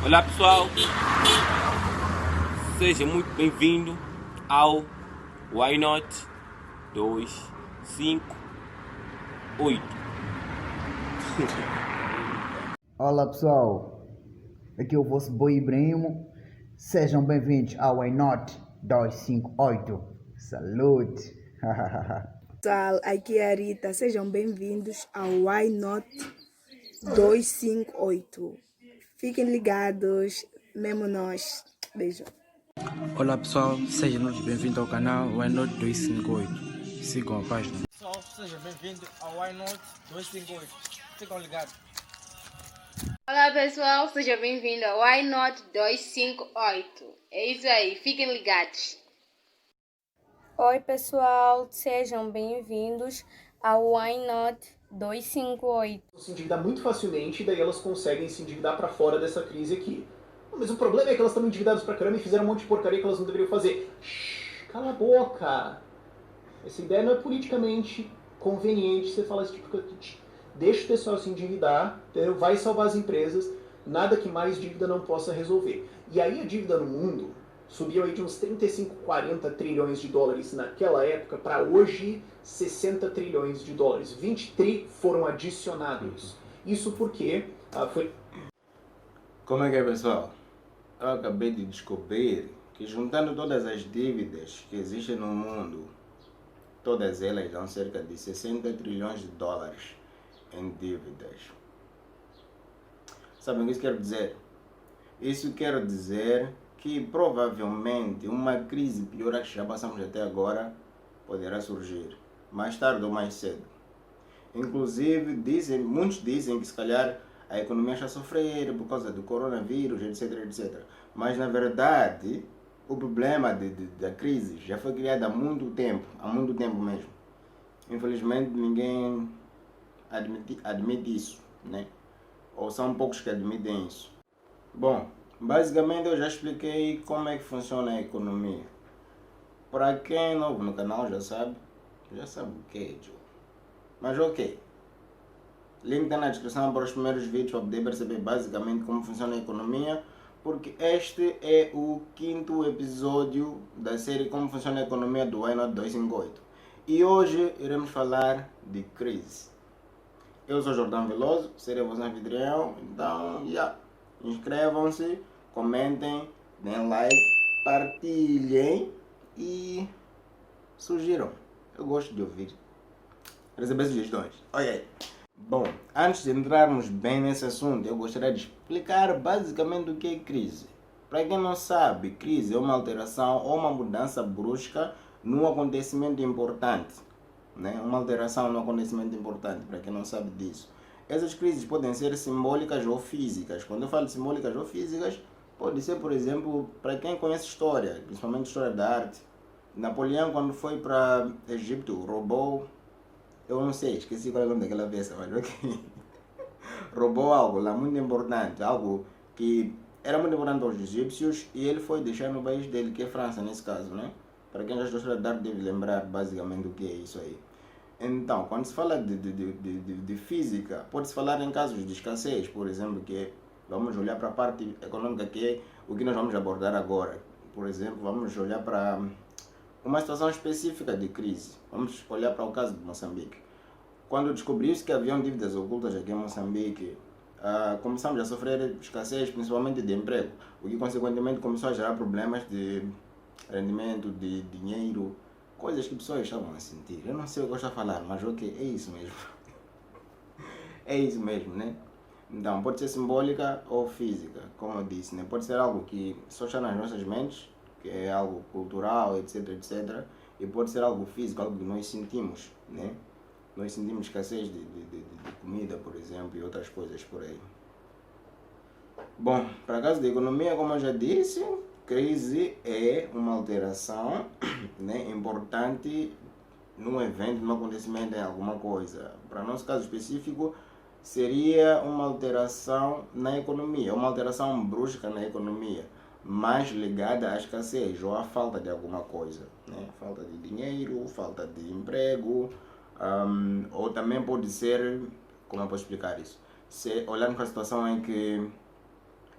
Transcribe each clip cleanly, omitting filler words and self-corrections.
Olá pessoal, seja muito bem-vindo ao Why Not 258. Olá pessoal, aqui é o vosso boy Ibrahimo. Sejam bem-vindos ao Why Not 258. Salute! Pessoal, aqui é a Rita, sejam bem-vindos ao Why Not 258. Fiquem ligados, mesmo nós. Beijo. Olá pessoal, sejam bem-vindos ao canal Why Not 258. Sigam a página. Pessoal, seja bem-vindo ao Why Not 258. Ficam ligados. Olá pessoal, seja bem-vindo ao Why Not 258. É isso aí, fiquem ligados. Oi pessoal, sejam bem-vindos ao Why Not 258. Se endividar muito facilmente e daí elas conseguem se endividar para fora dessa crise aqui. Mas o problema é que elas estão endividadas pra caramba e fizeram um monte de porcaria que elas não deveriam fazer. Shhh, cala a boca! Essa ideia não é politicamente conveniente você falar esse tipo de coisa. Deixa o pessoal se endividar, entendeu? Vai salvar as empresas, nada que mais dívida não possa resolver. E aí a dívida no mundo subiu aí de uns 35, 40 trilhões de dólares naquela época para hoje 60 trilhões de dólares. 20 tri foram adicionados. Isso porque foi... Como é que é, pessoal? Eu acabei de descobrir que juntando todas as dívidas que existem no mundo, todas elas dão cerca de 60 trilhões de dólares em dívidas. Sabem o que isso quer dizer? Isso quer dizer que provavelmente uma crise pior a que já passamos até agora poderá surgir, mais tarde ou mais cedo. Inclusive, muitos dizem que se calhar a economia está a sofrer por causa do coronavírus, etc, etc. Mas na verdade, o problema da crise já foi criado há muito tempo mesmo. Infelizmente ninguém admite isso, né? Ou são poucos que admitem isso. Bom, basicamente eu já expliquei como é que funciona a economia. Para quem é novo no canal já sabe o que é, Joe. Mas ok. Link está na descrição para os primeiros vídeos para poder perceber basicamente como funciona a economia, porque este é o 5º episódio da série Como Funciona a Economia do Why Not 258. E hoje iremos falar de crise. Eu sou Jordão Veloso, serei o vosso anfitrião, então inscrevam-se, comentem, deem like, partilhem e sugiram. Eu gosto de ouvir, receber sugestões. Ok. Bom, antes de entrarmos bem nesse assunto, eu gostaria de explicar basicamente o que é crise. Para quem não sabe, crise é uma alteração ou uma mudança brusca num acontecimento importante. Né? Uma alteração num acontecimento importante, para quem não sabe disso. Essas crises podem ser simbólicas ou físicas. Quando eu falo simbólicas ou físicas, pode ser, por exemplo, para quem conhece história, principalmente história da arte. Napoleão, quando foi para Egito, roubou... Eu não sei, esqueci qual é o nome daquela peça, mas ok. Roubou algo lá muito importante, algo que era muito importante aos egípcios e ele foi deixar no país dele, que é França nesse caso, né? Para quem já estudou de arte deve lembrar basicamente o que é isso aí. Então, quando se fala de física, pode-se falar em casos de escassez, por exemplo, que vamos olhar para a parte econômica, que é o que nós vamos abordar agora. Por exemplo, vamos olhar para uma situação específica de crise. Vamos olhar para o caso de Moçambique. Quando descobriu-se que haviam dívidas ocultas aqui em Moçambique, começamos a sofrer escassez, principalmente de emprego, o que consequentemente começou a gerar problemas de rendimento, de dinheiro, coisas que pessoas estavam a sentir. Eu não sei o que eu estou a falar, mas ok, é isso mesmo. É isso mesmo, né? Então, pode ser simbólica ou física, como eu disse, né? Pode ser algo que só está nas nossas mentes, que é algo cultural, etc, etc. E pode ser algo físico, algo que nós sentimos, né? Nós sentimos escassez de comida, por exemplo, e outras coisas por aí. Bom, para caso da economia, como eu já disse, crise é uma alteração, né, importante num evento, num acontecimento, em alguma coisa. Para nosso caso específico, seria uma alteração na economia, uma alteração brusca na economia, mais ligada à escassez ou à falta de alguma coisa, né? Falta de dinheiro, falta de emprego, ou também pode ser, como eu posso explicar isso? Se olharmos para a situação em que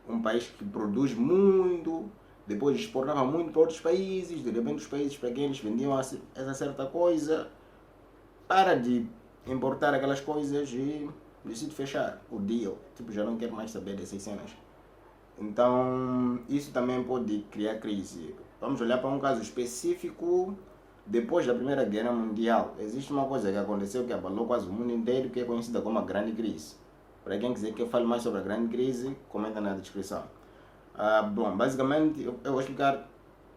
um país que produz muito, depois exportava muito para outros países, de repente os países pequenos vendiam essa certa coisa, para de importar aquelas coisas e decide fechar o deal. Tipo, já não quero mais saber dessas cenas. Então, isso também pode criar crise. Vamos olhar para um caso específico. Depois da Primeira Guerra Mundial, existe uma coisa que aconteceu que abalou quase o mundo inteiro, que é conhecida como a Grande Crise. Para quem quiser que eu fale mais sobre a Grande Crise, comenta na descrição. Bom, basicamente, eu vou explicar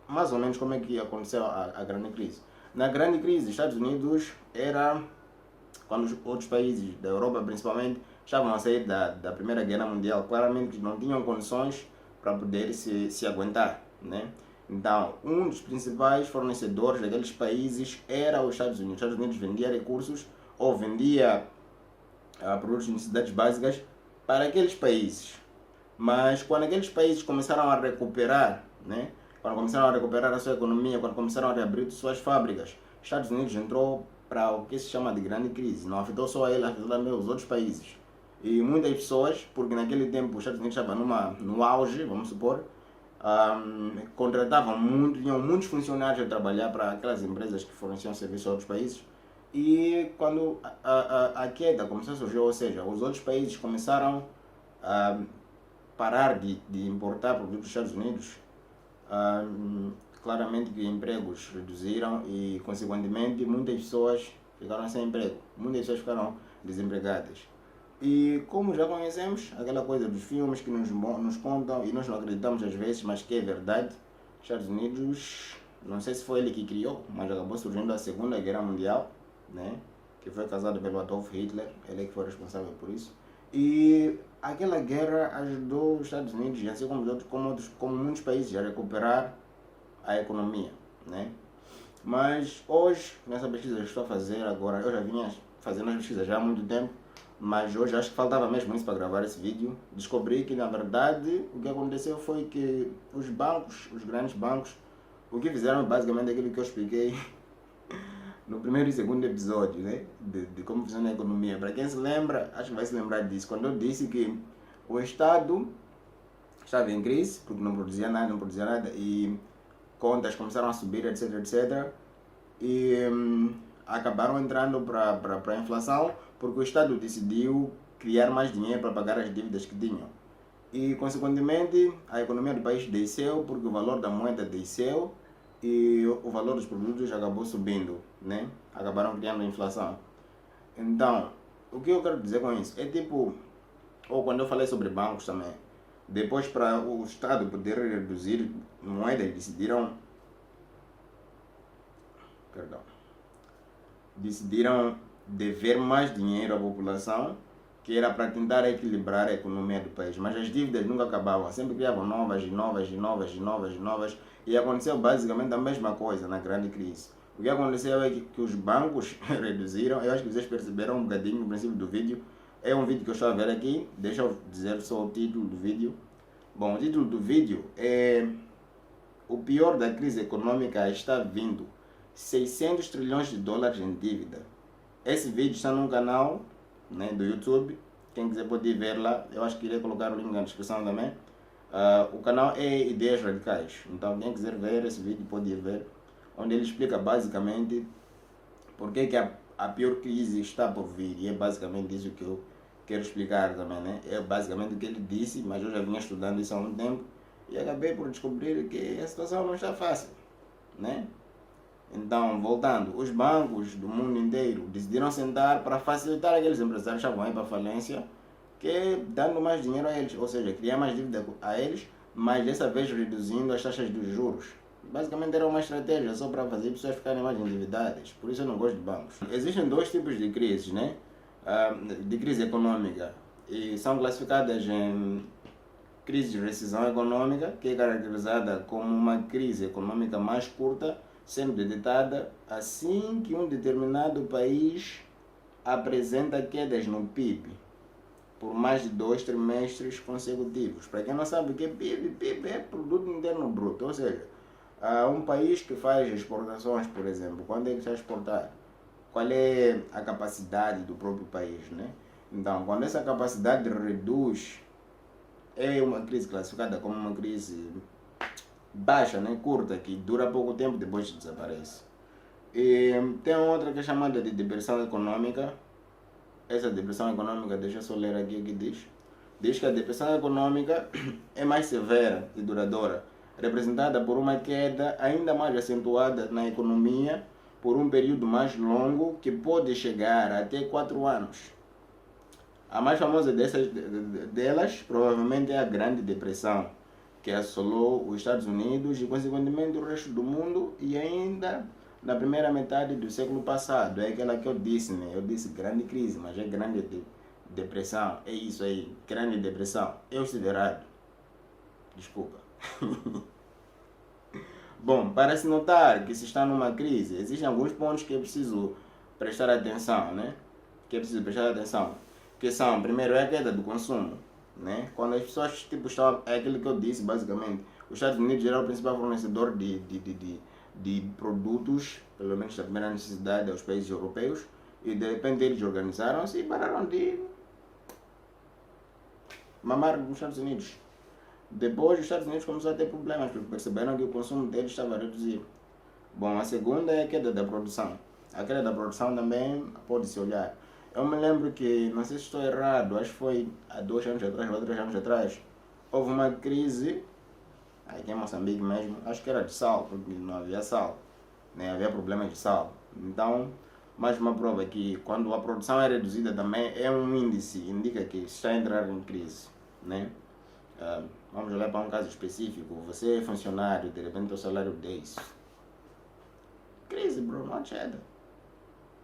mais ou menos como é que aconteceu a Grande Crise. Na Grande Crise, Estados Unidos era quando os outros países da Europa, principalmente, estavam a sair da Primeira Guerra Mundial, claramente não tinham condições para poder se aguentar, né? Então, um dos principais fornecedores daqueles países era os Estados Unidos. Os Estados Unidos vendia recursos ou vendia produtos de necessidades básicas para aqueles países. Mas quando aqueles países começaram a recuperar, né? Quando começaram a recuperar a sua economia, quando começaram a reabrir suas fábricas, os Estados Unidos entrou para o que se chama de grande crise. Não afetou só ele, afetou também os outros países. E muitas pessoas, porque naquele tempo os Estados Unidos estavam no auge, vamos supor, contratavam muito, tinham muitos funcionários a trabalhar para aquelas empresas que forneciam serviço a outros países. E quando a queda começou a surgir, ou seja, os outros países começaram a parar de importar produtos dos Estados Unidos, claramente que empregos reduziram e, consequentemente, muitas pessoas ficaram sem emprego, muitas pessoas ficaram desempregadas. E como já conhecemos, aquela coisa dos filmes que nos contam e nós não acreditamos às vezes, mas que é verdade, os Estados Unidos, não sei se foi ele que criou, mas acabou surgindo a Segunda Guerra Mundial, né? Que foi causado pelo Adolf Hitler, ele é que foi responsável por isso. E aquela guerra ajudou os Estados Unidos, assim como muitos países, a recuperar a economia, né? Mas hoje, nessa pesquisa que estou a fazer agora, eu já vinha fazendo as pesquisas já há muito tempo, mas hoje acho que faltava mesmo isso para gravar esse vídeo. Descobri que, na verdade, o que aconteceu foi que os bancos, os grandes bancos, o que fizeram basicamente aquilo que eu expliquei no primeiro e segundo episódio, né? De como funciona a economia. Para quem se lembra, acho que vai se lembrar disso, quando eu disse que o Estado estava em crise, porque não produzia nada, e contas começaram a subir, etc, etc. E acabaram entrando para a inflação, porque o Estado decidiu criar mais dinheiro para pagar as dívidas que tinham. E, consequentemente, a economia do país desceu, porque o valor da moeda desceu e o valor dos produtos acabou subindo, né? Acabaram criando a inflação. Então, o que eu quero dizer com isso? É tipo, ou quando eu falei sobre bancos também, depois para o Estado poder reduzir moedas, decidiram dever mais dinheiro à população, que era para tentar equilibrar a economia do país. Mas as dívidas nunca acabavam, sempre criavam novas, e aconteceu basicamente a mesma coisa na grande crise. O que aconteceu é que os bancos reduziram, eu acho que vocês perceberam um bocadinho no princípio do vídeo, é um vídeo que eu estou a ver aqui, deixa eu dizer só o título do vídeo. Bom, o título do vídeo é "O pior da crise econômica está vindo, 600 trilhões de dólares em dívida". Esse vídeo está num canal, né, do YouTube, quem quiser pode ir ver lá, eu acho que irei colocar o link na descrição também. O canal é Ideias Radicais, então quem quiser ver esse vídeo pode ir ver, onde ele explica basicamente porque que a pior crise está por vir, e é basicamente isso que eu quero explicar também, né? É basicamente o que ele disse, mas eu já vinha estudando isso há um tempo e acabei por descobrir que a situação não está fácil, né? Então, voltando, os bancos do mundo inteiro decidiram sentar para facilitar aqueles empresários que estavam aí para falência, que dando mais dinheiro a eles, ou seja, criar mais dívida a eles, mas dessa vez reduzindo as taxas dos juros. Basicamente era uma estratégia só para fazer pessoas ficarem mais endividadas, por isso eu não gosto de bancos. Existem dois tipos de crises, né? De crise econômica, e são classificadas em crise de recessão econômica, que é caracterizada como uma crise econômica mais curta, sendo detectada assim que um determinado país apresenta quedas no PIB por mais de 2 trimestres consecutivos. Para quem não sabe o que é PIB, PIB é Produto Interno Bruto, ou seja, um país que faz exportações, por exemplo, quando ele está a exportar, qual é a capacidade do próprio país, né? Então, quando essa capacidade reduz é uma crise classificada como uma crise baixa, né? Curta, que dura pouco tempo depois desaparece. E tem outra que é chamada de depressão econômica. Essa depressão econômica, deixa eu só ler aqui o que diz. Diz que a depressão econômica é mais severa e duradoura, representada por uma queda ainda mais acentuada na economia por um período mais longo que pode chegar até 4 anos. A mais famosa delas provavelmente é a Grande Depressão, que assolou os Estados Unidos e consequentemente o resto do mundo, e ainda na primeira metade do século passado. É aquela que eu disse, né? Eu disse grande crise, mas é grande depressão. É isso aí, grande depressão. Eu estive errado. Desculpa. Bom, para se notar que se está numa crise, existem alguns pontos que é preciso prestar atenção, né? Que são, primeiro, é a queda do consumo, né? Quando as pessoas, tipo, estão, é aquilo que eu disse, basicamente. Os Estados Unidos era o principal fornecedor de produtos, pelo menos da primeira necessidade, aos países europeus, e de repente eles organizaram-se e pararam de mamar nos Estados Unidos. Depois os Estados Unidos começaram a ter problemas, porque perceberam que o consumo deles estava a reduzir. Bom, a segunda é a queda da produção. A queda da produção também pode-se olhar. Eu me lembro que, não sei se estou errado, acho que foi há 2 anos atrás ou 3 anos atrás, houve uma crise, aqui em Moçambique mesmo, acho que era de sal, porque não havia sal, né? Havia problemas de sal. Então, mais uma prova que quando a produção é reduzida também é um índice, indica que está a entrar em crise, né? Vamos olhar para um caso específico. Você é funcionário, de repente o salário 10. Crise, bro, não adianta.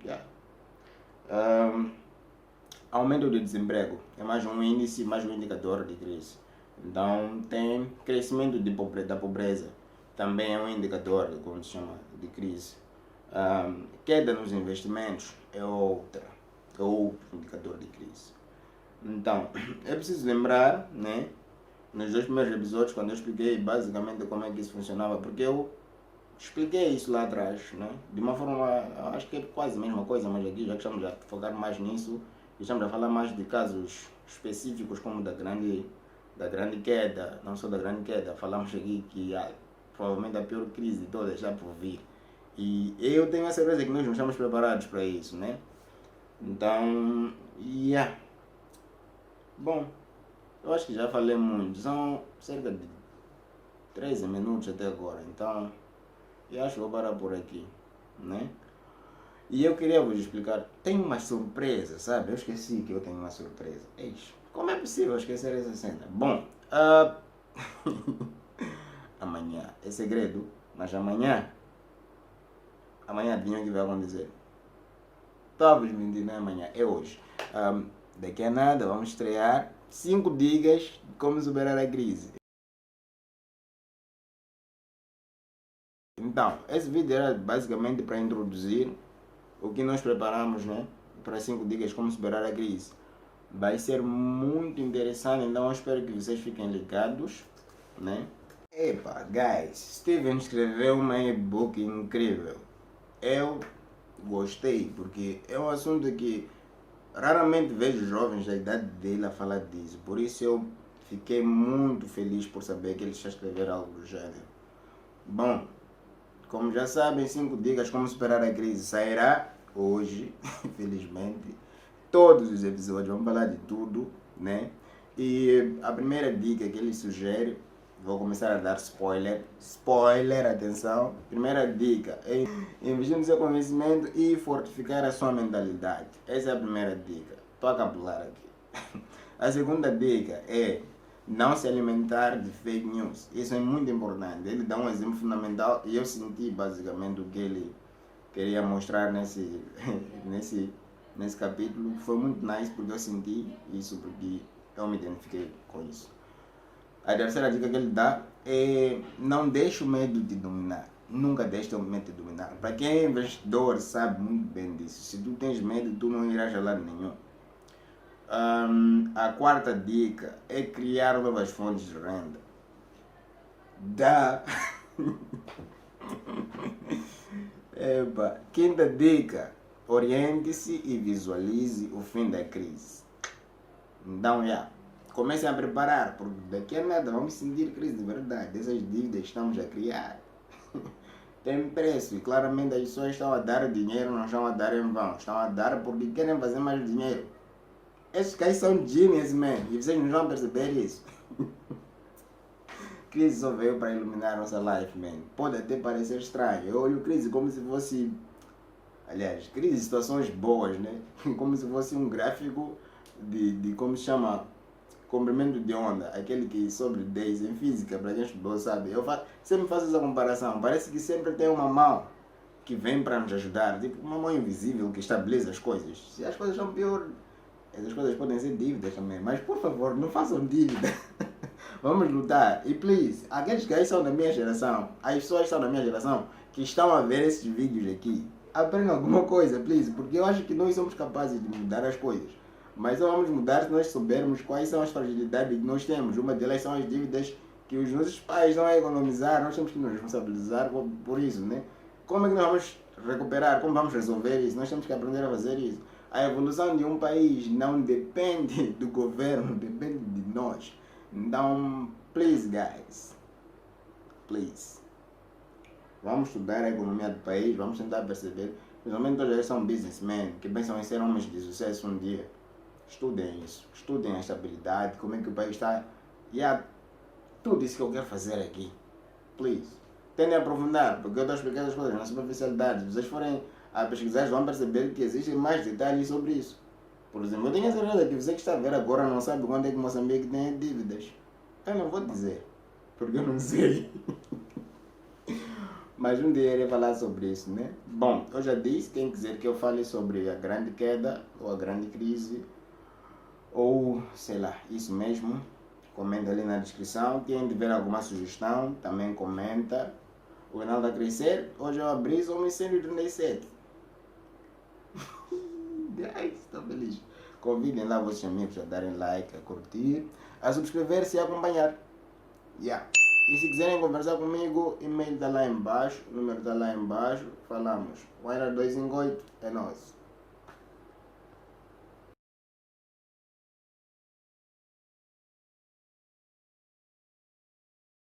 Yeah. Aumento do desemprego é mais um índice, mais um indicador de crise. Então tem crescimento da pobreza, também é um indicador de, como se chama, de crise. Queda nos investimentos é outro indicador de crise. Então é preciso lembrar, né, nos 2 primeiros episódios, quando eu expliquei basicamente como é que isso funcionava, porque eu expliquei isso lá atrás, né? De uma forma, acho que é quase a mesma coisa, mas aqui já que estamos a focar mais nisso, e estamos a falar mais de casos específicos como da grande queda, não só da grande queda, falamos aqui que provavelmente a pior crise de todas está por vir. E eu tenho a certeza que nós não estamos preparados para isso, né? Então, bom, eu acho que já falei muito, são cerca de 13 minutos até agora, então eu acho que vou parar por aqui, né? E eu queria vos explicar, tem uma surpresa, sabe? Eu esqueci que eu tenho uma surpresa. Eixe, como é possível esquecer essa cena? Bom, amanhã é segredo, mas amanhã adivinha o que vai acontecer? Talvez mentir, não é amanhã, é hoje. Daqui a nada vamos estrear 5 dicas de como superar a crise. Então, esse vídeo era basicamente para introduzir o que nós preparamos, né, para 5 dicas de como superar a crise. Vai ser muito interessante, então eu espero que vocês fiquem ligados, né? Epa, guys, Steven escreveu uma e-book incrível. Eu gostei, porque é um assunto que raramente vejo jovens da idade dele a falar disso. Por isso eu fiquei muito feliz por saber que ele está a escrever algo do gênero. Bom, como já sabem, 5 dicas como superar a crise sairá hoje, infelizmente. Todos os episódios, vamos falar de tudo, né? E a primeira dica que ele sugere, vou começar a dar spoiler. Spoiler, atenção. Primeira dica é investir no seu conhecimento e fortificar a sua mentalidade. Essa é a primeira dica. Estou a capular aqui. A segunda dica é não se alimentar de fake news. Isso é muito importante. Ele dá um exemplo fundamental e eu senti basicamente o que ele queria mostrar nesse capítulo. Foi muito nice porque eu senti isso, porque eu me identifiquei com isso. A terceira dica que ele dá é não deixe o medo de dominar. Nunca deixe o medo de dominar. Para quem é investidor sabe muito bem disso. Se tu tens medo, tu não irás a lado nenhum. A quarta dica é criar novas fontes de renda. Quinta dica, oriente-se e visualize o fim da crise. Então, comecem a preparar, porque daqui a nada vamos sentir crise de verdade. Essas dívidas que estamos a criar tem preço e claramente as pessoas estão a dar dinheiro, não estão a dar em vão, estão a dar porque querem fazer mais dinheiro. Esses caras são genius, man, e vocês não vão perceber isso. Crise só veio para iluminar a nossa life, man. Pode até parecer estranho. Eu olho crise como se fosse... Aliás, crise de situações boas, né? Como se fosse um gráfico de como se chama? Comprimento de onda. Aquele que sobre 10 em física, para quem estudou, sabe? Sempre faço essa comparação. Parece que sempre tem uma mão que vem para nos ajudar. Tipo, uma mão invisível que estabelece as coisas. Se as coisas são pior, essas coisas podem ser dívidas também. Mas, por favor, não façam dívida. Vamos lutar. E, please, aqueles que aí são da minha geração, as pessoas que são da minha geração, que estão a ver esses vídeos aqui, aprendam alguma coisa, please, porque eu acho que nós somos capazes de mudar as coisas. Mas só vamos mudar se nós soubermos quais são as fragilidades que nós temos. Uma delas são as dívidas que os nossos pais não a economizar, nós temos que nos responsabilizar por isso, né? Como é que nós vamos recuperar? Como vamos resolver isso? Nós temos que aprender a fazer isso. A evolução de um país não depende do governo, depende de nós. Então, please, guys, please, vamos estudar a economia do país, vamos tentar perceber, principalmente todos eles são businessmen, que pensam em ser homens de sucesso um dia. Estudem isso, estudem a estabilidade, como é que o país está, e tudo isso que eu quero fazer aqui, please, tentem aprofundar, porque eu estou explicando as coisas na superficialidade. Se vocês forem a pesquisar, vão perceber que existem mais detalhes sobre isso. Por exemplo, eu tenho certeza que você que está a ver agora não sabe quando é que Moçambique tem dívidas. Eu não vou dizer, porque eu não sei. Mas um dia eu irei falar sobre isso, né? Bom, eu já disse, quem quiser que eu fale sobre a grande queda, ou a grande crise, ou sei lá, isso mesmo, comenta ali na descrição. Quem tiver alguma sugestão, também comenta. O canal está a crescer, hoje eu abri só 137. Ai, estou feliz. Convidem lá vossos amigos a darem like, a curtir, a subscrever-se e a acompanhar. Yeah. E se quiserem conversar comigo, e-mail está lá embaixo, o número está lá embaixo, falamos. O Why Not 258 é nosso.